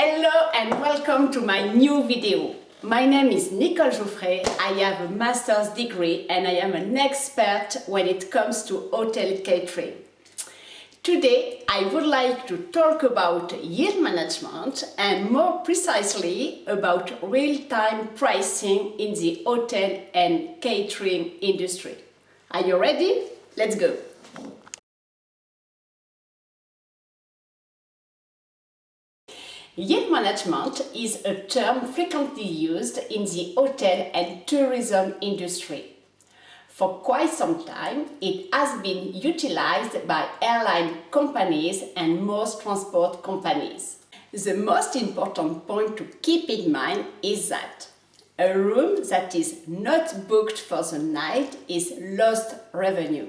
Hello and welcome to my new video. My name is Nicole Jouffret. I have a master's degree and I am an expert when it comes to hotel catering. Today I would like to talk about yield management and more precisely about real-time pricing in the hotel and catering industry. Are you ready? Let's go! Yield management is a term frequently used in the hotel and tourism industry. For quite some time, it has been utilized by airline companies and most transport companies. The most important point to keep in mind is that a room that is not booked for the night is lost revenue.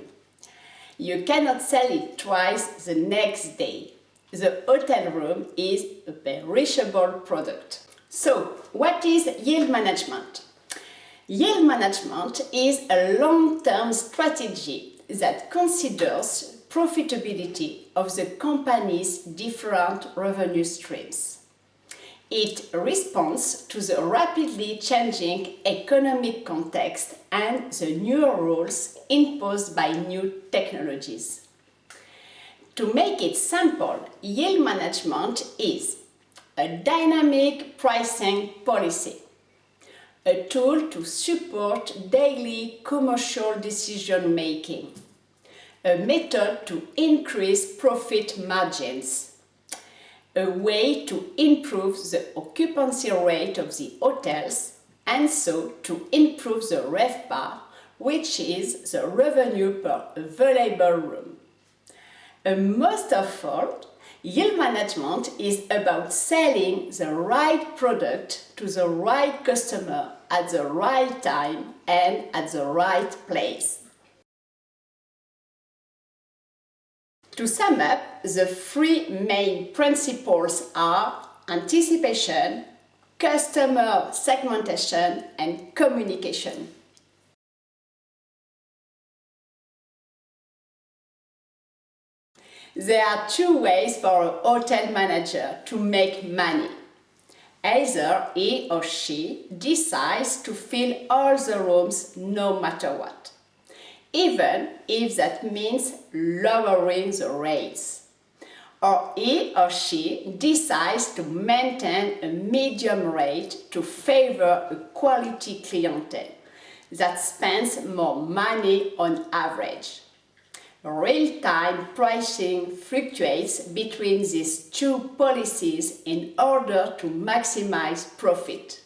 You cannot sell it twice the next day. The hotel room is a perishable product. So, what is yield management? Yield management is a long-term strategy that considers profitability of the company's different revenue streams. It responds to the rapidly changing economic context and the new rules imposed by new technologies. To make it simple, yield management is a dynamic pricing policy, a tool to support daily commercial decision-making, a method to increase profit margins, a way to improve the occupancy rate of the hotels and so to improve the RevPAR, which is the revenue per available room. Most of all, yield management is about selling the right product to the right customer at the right time and at the right place. To sum up, the three main principles are anticipation, customer segmentation, and communication. There are two ways for a hotel manager to make money. Either he or she decides to fill all the rooms no matter what, even if that means lowering the rates. Or he or she decides to maintain a medium rate to favor a quality clientele that spends more money on average. Real-time pricing fluctuates between these two policies in order to maximize profit.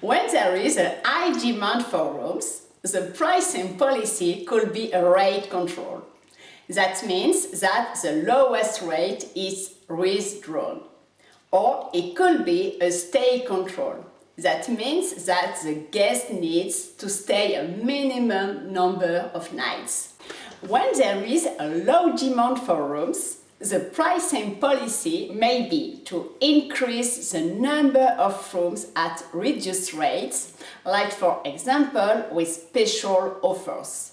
When there is a high demand for rooms, the pricing policy could be a rate control. That means that the lowest rate is withdrawn. Or it could be a stay control. That means that the guest needs to stay a minimum number of nights. When there is a low demand for rooms, the pricing policy may be to increase the number of rooms at reduced rates, like for example with special offers.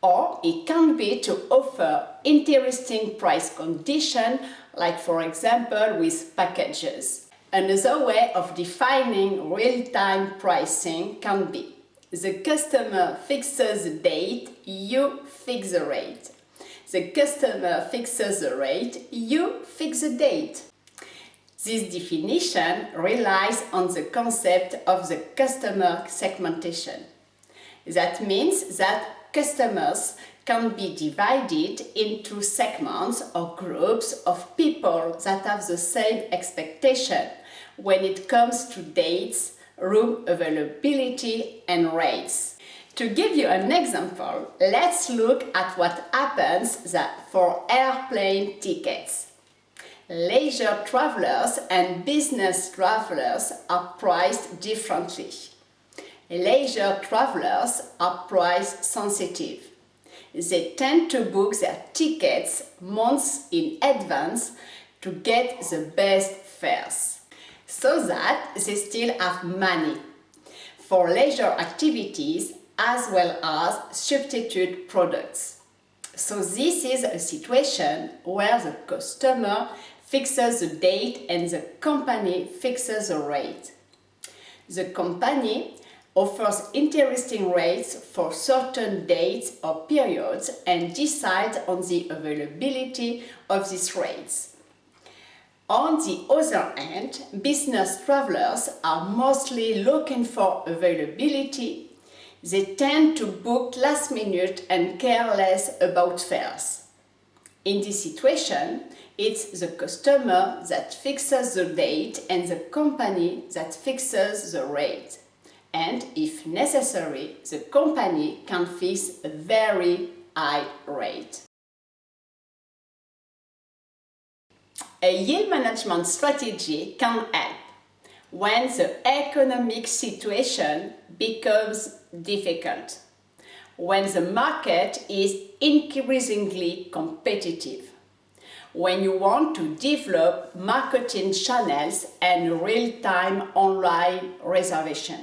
Or it can be to offer interesting price conditions, like for example with packages. Another way of defining real-time pricing can be: the customer fixes the date, you fix the rate. The customer fixes the rate, you fix the date. This definition relies on the concept of the customer segmentation. That means that customers can be divided into segments or groups of people that have the same expectation when it comes to dates, room availability and rates. To give you an example, let's look at what happens for airplane tickets. Leisure travelers and business travelers are priced differently. Leisure travelers are price sensitive. They tend to book their tickets months in advance to get the best fares, so that they still have money for leisure activities as well as substitute products. So this is a situation where the customer fixes the date and the company fixes the rate. The company offers interesting rates for certain dates or periods and decides on the availability of these rates. On the other hand, business travelers are mostly looking for availability. They tend to book last minute and care less about fares. In this situation, it's the customer that fixes the date and the company that fixes the rate. And if necessary, the company can fix a very high rate. A yield management strategy can help when the economic situation becomes difficult, when the market is increasingly competitive, when you want to develop marketing channels and real-time online reservation,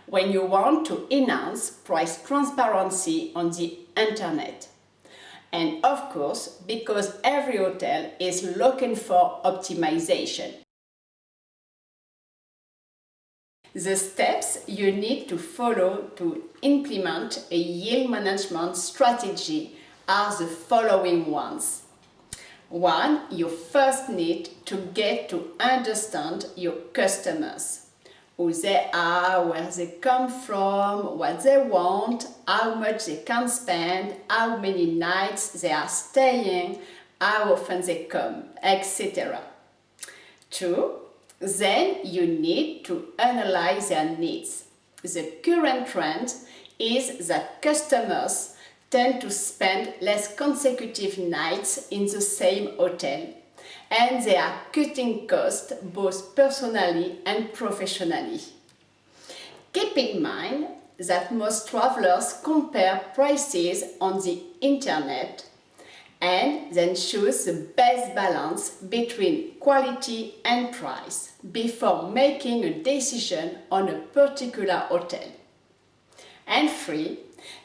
when you want to enhance price transparency on the internet. And of course, because every hotel is looking for optimization. The steps you need to follow to implement a yield management strategy are the following ones. 1. You first need to get to understand your customers. Who they are, where they come from, what they want, how much they can spend, how many nights they are staying, how often they come, etc. 2. Then you need to analyze their needs. The current trend is that customers tend to spend less consecutive nights in the same hotel, and they are cutting costs both personally and professionally. Keep in mind that most travelers compare prices on the internet and then choose the best balance between quality and price before making a decision on a particular hotel. And 3.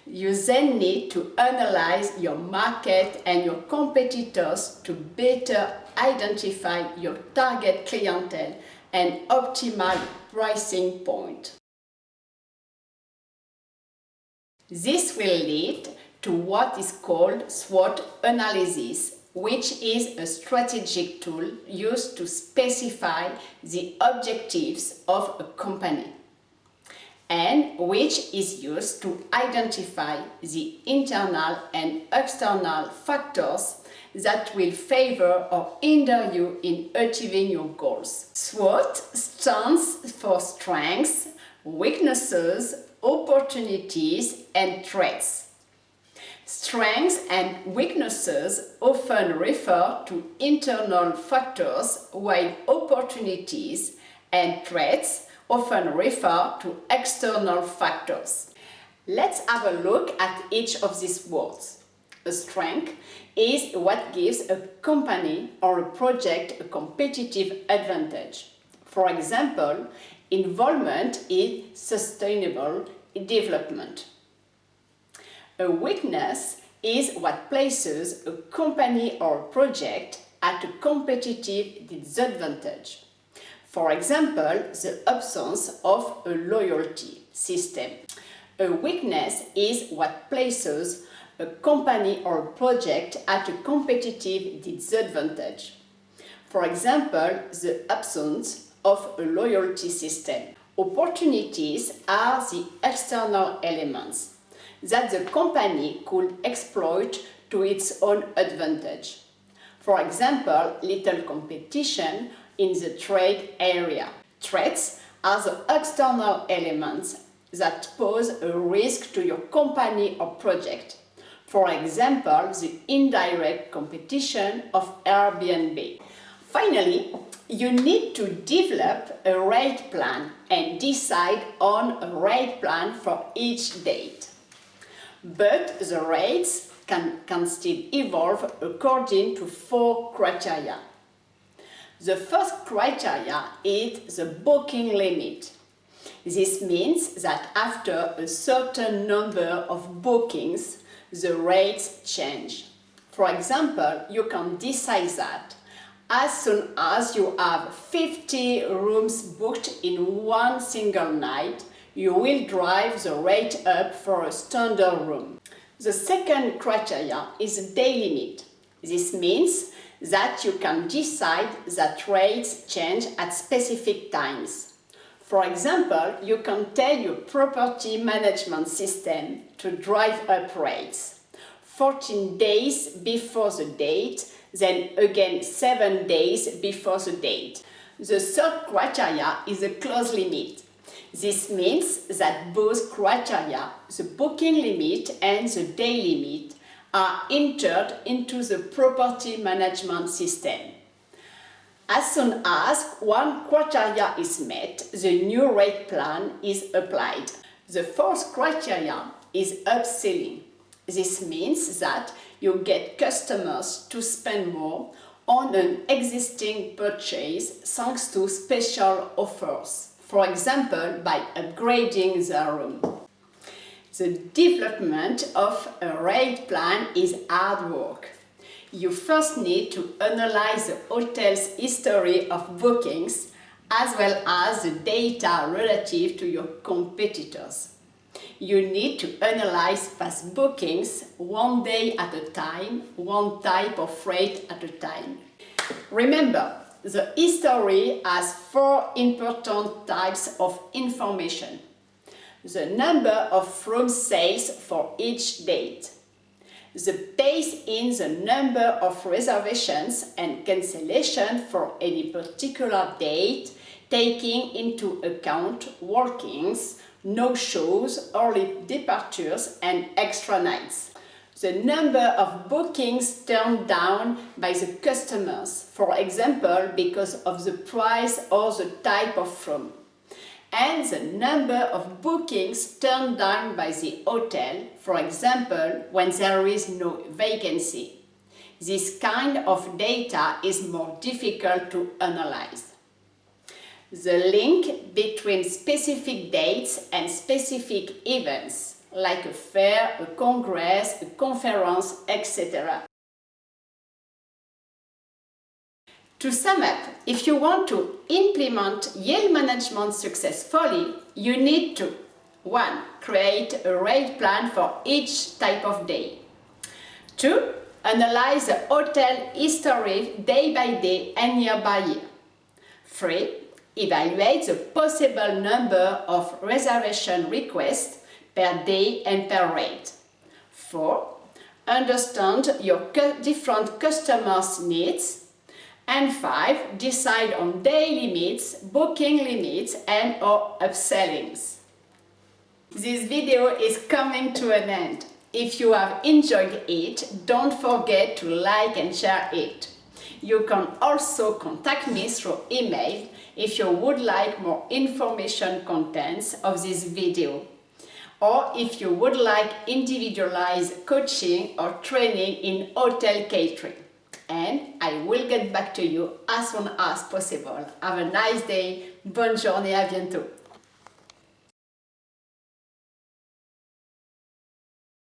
You then need to analyze your market and your competitors to better identify your target clientele and optimal pricing point. This will lead to what is called SWOT analysis, which is a strategic tool used to specify the objectives of a company, and which is used to identify the internal and external factors that will favor or hinder you in achieving your goals. SWOT stands for strengths, weaknesses, opportunities, and threats. Strengths and weaknesses often refer to internal factors, while opportunities and threats often refer to external factors. Let's have a look at each of these words. A strength is what gives a company or a project a competitive advantage. For example, involvement in sustainable development. A weakness is what places a company or a project at a competitive disadvantage. For example, the absence of a loyalty system. A weakness is what places a company or a project at a competitive disadvantage. For example, the absence of a loyalty system. Opportunities are the external elements that the company could exploit to its own advantage. For example, little competition in the trade area. Threats are the external elements that pose a risk to your company or project. For example, the indirect competition of Airbnb. Finally, you need to develop a rate plan and decide on a rate plan for each date. But the rates can still evolve according to 4 criteria. The first criteria is the booking limit. This means that after a certain number of bookings, the rates change. For example, you can decide that as soon as you have 50 rooms booked in one single night, you will drive the rate up for a standard room. The second criteria is the day limit. This means that you can decide that rates change at specific times. For example, you can tell your property management system to drive up rates 14 days before the date, then again 7 days before the date. The third criteria is the close limit. This means that both criteria, the booking limit and the day limit, are entered into the property management system. As soon as one criteria is met, the new rate plan is applied. The fourth criteria is upselling. This means that you get customers to spend more on an existing purchase thanks to special offers, for example by upgrading their room. The development of a rate plan is hard work. You first need to analyze the hotel's history of bookings as well as the data relative to your competitors. You need to analyze past bookings one day at a time, one type of rate at a time. Remember, the history has 4 important types of information. The number of room sales for each date, the pace in the number of reservations and cancellation for any particular date, taking into account walk-ins, no-shows, early departures and extra nights. The number of bookings turned down by the customers, for example because of the price or the type of room, and the number of bookings turned down by the hotel, for example when there is no vacancy. This kind of data is more difficult to analyze. The link between specific dates and specific events, like a fair, a congress, a conference, etc. To sum up, if you want to implement yield management successfully, you need to 1. Create a rate plan for each type of day. 2. Analyze the hotel history day by day and year by year. 3. Evaluate the possible number of reservation requests per day and per rate. 4. Understand your different customers' needs. And 5. Decide on day limits, booking limits and or upsellings. This video is coming to an end. If you have enjoyed it, don't forget to like and share it. You can also contact me through email if you would like more information contents of this video, or if you would like individualized coaching or training in hotel catering. And I will get back to you as soon as possible. Have a nice day. Bonne journée, à bientôt.